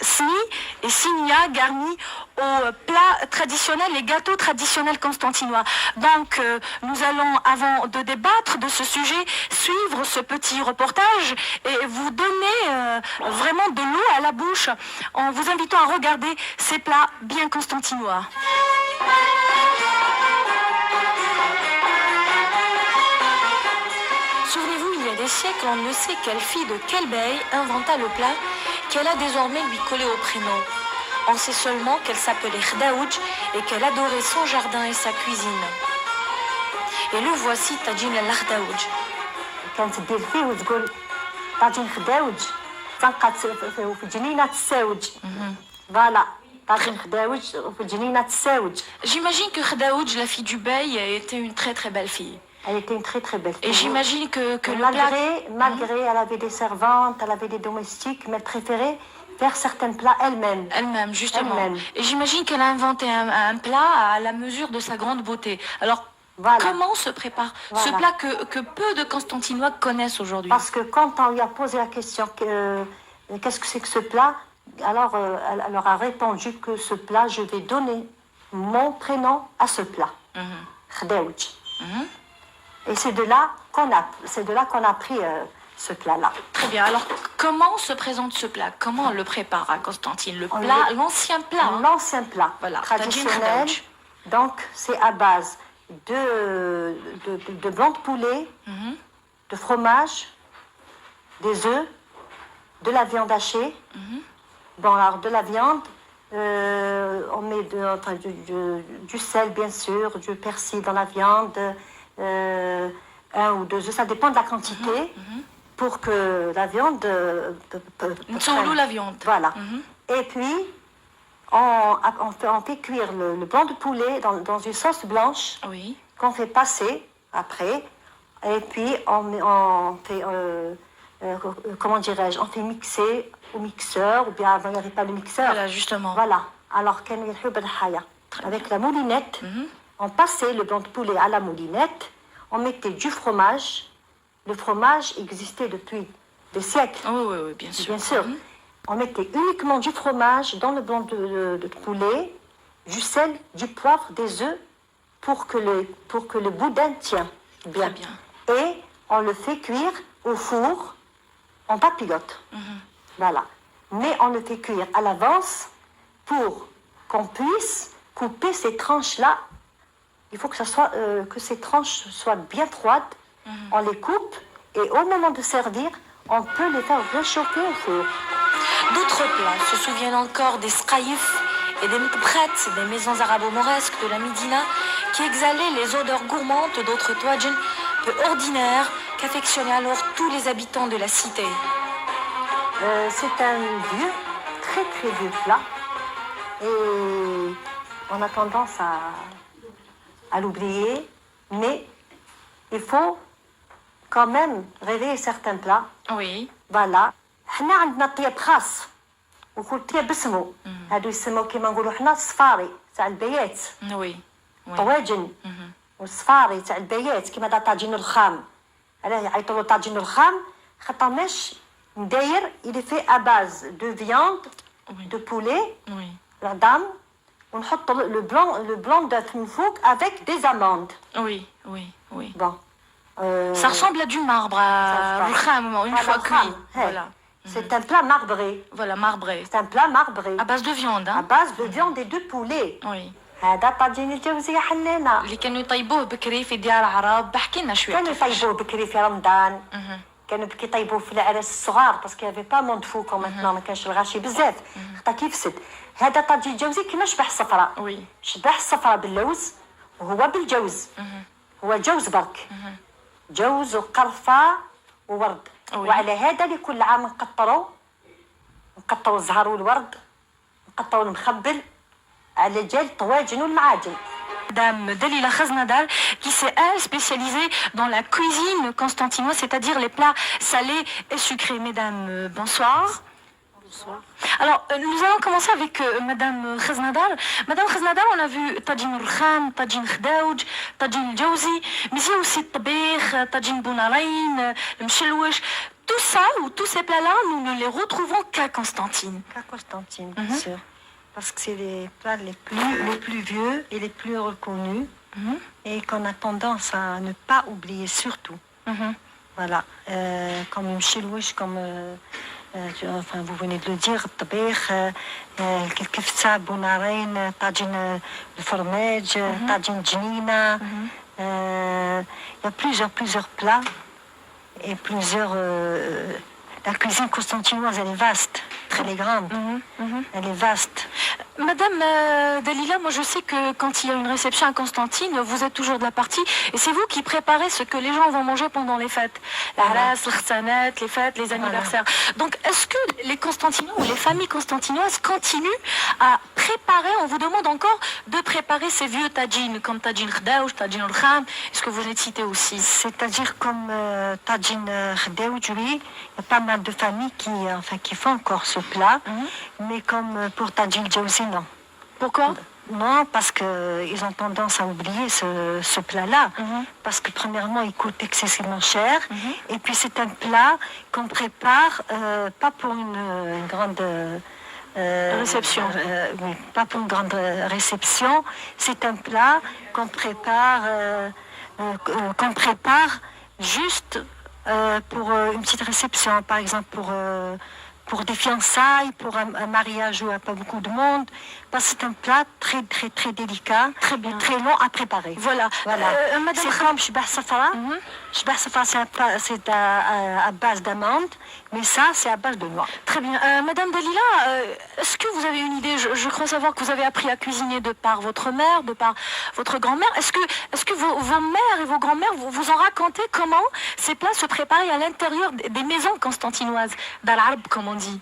sni et sinia garnis aux plats traditionnels, les gâteaux traditionnels constantinois. Donc, nous allons, avant de débattre de ce sujet, suivre ce petit reportage et vous donner vraiment de l'eau à la bouche en vous invitant à regarder ces plats bien constantinois. Souvenez-vous, il y a des siècles, on ne sait quelle fille de quel bey inventa le plat qu'elle a désormais lui collé au prénom. On sait seulement qu'elle s'appelait Khdaouj et qu'elle adorait son jardin et sa cuisine. Et le voici, Tadjin al-Khdaouj. كانت دير فيه وتقول طاجين خداوج تنقات في جنينة الساوج فوالا طاجين خداوج في جنينة الساوج. J'imagine que Khdaouj, la fille du bey, était une très très belle fille. Elle était une très très belle fille. Et j'imagine que le malgré, elle avait des servantes, elle avait des domestiques, mais elle préférait faire certains plats elle-même. Elle-même, justement. Et j'imagine qu'elle a inventé un plat à la mesure de sa grande beauté. Alors, voilà. Comment se prépare ce plat que peu de Constantinois connaissent aujourd'hui? Parce que quand on lui a posé la question qu'est-ce que c'est que ce plat, alors elle leur a répondu que ce plat, je vais donner mon prénom à ce plat. Khdaouj. Et c'est de là qu'on a pris ce plat-là. Très bien. Alors, comment se présente ce plat? Comment on le prépare à Constantine? Le plat, l'ancien plat. L'ancien plat, voilà, traditionnel. Donc, c'est à base de blanc de poulet, de fromage, des œufs, de la viande hachée. Bon, alors, de la viande, on met du sel, bien sûr, du persil dans la viande, 1 ou 2 œufs, ça dépend de la quantité, pour que la viande... la viande. Voilà. Et puis, on fait cuire le blanc de poulet dans une sauce blanche, qu'on fait passer après, et puis on fait, comment dirais-je, on fait mixer au mixeur, ou bien avant il n'y avait pas de mixeur. Voilà, justement. Voilà. Alors, avec la moulinette, on passait le blanc de poulet à la moulinette, on mettait du fromage. Le fromage existait depuis des siècles. Oui, bien sûr. Bien sûr. On mettait uniquement du fromage dans le blanc de poulet, du sel, du poivre, des œufs, pour que le boudin tienne bien. Très bien. Et on le fait cuire au four en papillote. Voilà. Mais on le fait cuire à l'avance pour qu'on puisse couper ces tranches-là. Il faut que ces tranches soient bien froides. On les coupe et au moment de servir, on peut les faire réchauffer au four. D'autres plats se souviennent encore des sqaïf et des mtbkhats, des maisons arabo-mauresques de la Médina, qui exhalaient les odeurs gourmandes d'autres twadjin peu ordinaires qu'affectionnaient alors tous les habitants de la cité. C'est un vieux, très très vieux plat. Et on a tendance à l'oublier, mais il faut quand même réveiller certains plats. Oui. Voilà. حنا عندنا طياب خاص وكل طياب باسمه هادو يسموا كيما نقولوا حنا الصفاري تاع البيات. وي. طواجن والصفاري تاع البيات كيما دا طاجين الخام. علاه يعيطوا له طاجين الخام خاطر ماش نداير il est fait à base de viande, de poulet, la dame, ونحط le blanc d'œuf من فوق avec des amandes. Oui. Bon. Ça ressemble à du marbre, à rukham, une fois cuit. Voilà. C'est un plat marbré. Voilà, marbré. C'est un plat marbré. À base de viande. À base de viande et de poulet. Oui. هذا طاجين الجوز يا حنانة. اللي كانوا يطيبوه بكري في ديار العرب، بحكي لنا شوية. كانوا يطيبوه بكري في رمضان. كانوا كيطيبوه في العراس الصغار باسكو يافي با موند فو كوم ماتنون ما كانش الغاشي بزاف. خاطر كيفسد. هذا طاجين الجوزي كيما شبح الصفراء. وي. شبح الصفراء باللوز وهو بالجوز. هو جوز برك. جوز وقرفة وورد. وعلى هذا لكل عام نقطروا الزهر والورد، نقطروا المخبل على جال طواجن والمعاجن. Madame Dalila Khaznadar, qui s'est elle spécialisée dans la cuisine constantinoise, c'est-à-dire les plats salés et sucrés. Mesdames, bonsoir. Bonsoir. Alors, nous allons commencer avec Madame Khaznadar. Madame Khaznadar, on a vu Tadjin Urkham, Tadjin Khdaouj, Tadjin Djawzi, mais il y a aussi Tabir, Tadjin Bounarain, le Mchelwesh. tout ça, ou tous ces plats-là, nous ne les retrouvons qu'à Constantine. À Constantine, bien sûr. Parce que c'est les plats les plus vieux et les plus reconnus. Et qu'on a tendance à ne pas oublier surtout. Voilà. Comme une chilouche, comme enfin, vous venez de le dire, le kefta, bonarine, tagine de fromage, tagine janina. Il y a plusieurs plats et plusieurs... la cuisine constantinoise, elle est vaste, elle est grande, elle est vaste. Madame Dalila, moi je sais que quand il y a une réception à Constantine, vous êtes toujours de la partie et c'est vous qui préparez ce que les gens vont manger pendant les fêtes. La race, l'khsanat, les fêtes, les anniversaires. Donc est-ce que les Constantinois ou les familles constantinoises continuent à préparer, on vous demande encore de préparer ces vieux tagines, comme tagine khdaouj, tagine al-kham, est-ce que vous les citez aussi? C'est-à-dire comme tagine khdaouj, oui, il y a pas mal de familles qui font encore ce plat, mais comme pour tagine djawzi, non. Pourquoi? Non, parce qu'ils ont tendance à oublier ce plat-là. Parce que premièrement, il coûte excessivement cher. Et puis c'est un plat qu'on prépare pas pour une grande... réception. Oui, pas pour une grande réception. C'est un plat qu'on prépare juste pour une petite réception. Par exemple, pour des fiançailles, pour un mariage où il n'y a pas beaucoup de monde. Parce que c'est un plat très, très, très délicat, très long à préparer. Voilà. Madame, c'est comme shbah safara. Shbah safara, c'est à base d'amandes, mais ça, c'est à base de noix. Très bien. Madame Dalila, est-ce que vous avez une idée? Je crois savoir que vous avez appris à cuisiner de par votre mère, de par votre grand-mère. Est-ce que vos mères et vos grand-mères vous ont raconté comment ces plats se préparaient à l'intérieur des maisons constantinoises, dans l'arbre, comme on dit?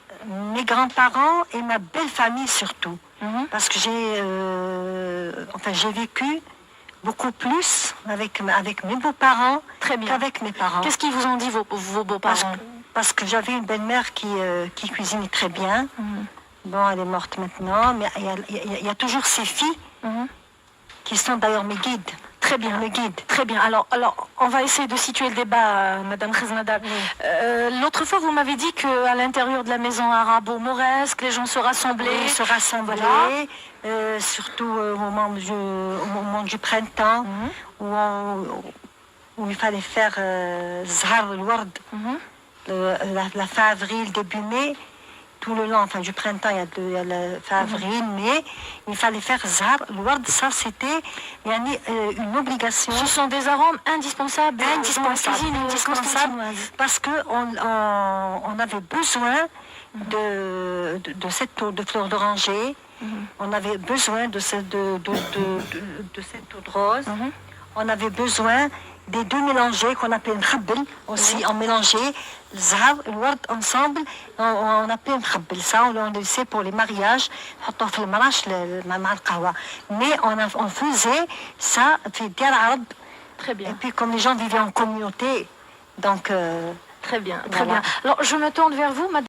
Mes grands-parents et ma belle famille surtout. Parce que j'ai vécu beaucoup plus avec mes beaux-parents qu'avec mes parents. Qu'est-ce qu'ils vous ont dit, vos beaux-parents? Parce que j'avais une belle-mère qui cuisinait très bien. Bon, elle est morte maintenant, mais il y a toujours ses filles qui sont d'ailleurs mes guides. Très bien, mes guides. Très bien. Alors, on va essayer de situer le débat, Madame Khaznadar. L'autre fois, vous m'avez dit qu'à l'intérieur de la maison arabo-mauresque, les gens se rassemblaient. Se rassemblaient, surtout au moment du printemps, où il fallait faire Zhar al-Ward, la fin avril, début mai. Tout le long, du printemps, il y a le fin avril, mai, il fallait faire Zhar al-Ward. Ça, c'était une obligation. Ce sont des arômes indispensables dans la cuisine constantinoise. Parce qu'on avait besoin de cette eau de fleurs d'oranger, on avait besoin de cette eau de rose, on avait besoin des deux mélangés qu'on appelle mkhabbel aussi, on mélangeait le zhar et le ward ensemble, on appelait mkhabbel. Ça, on le sait pour les mariages, mais on faisait ça, Très bien. et puis comme les gens vivaient en communauté, donc... Très bien, voilà. Alors, je me tourne vers vous, Madame.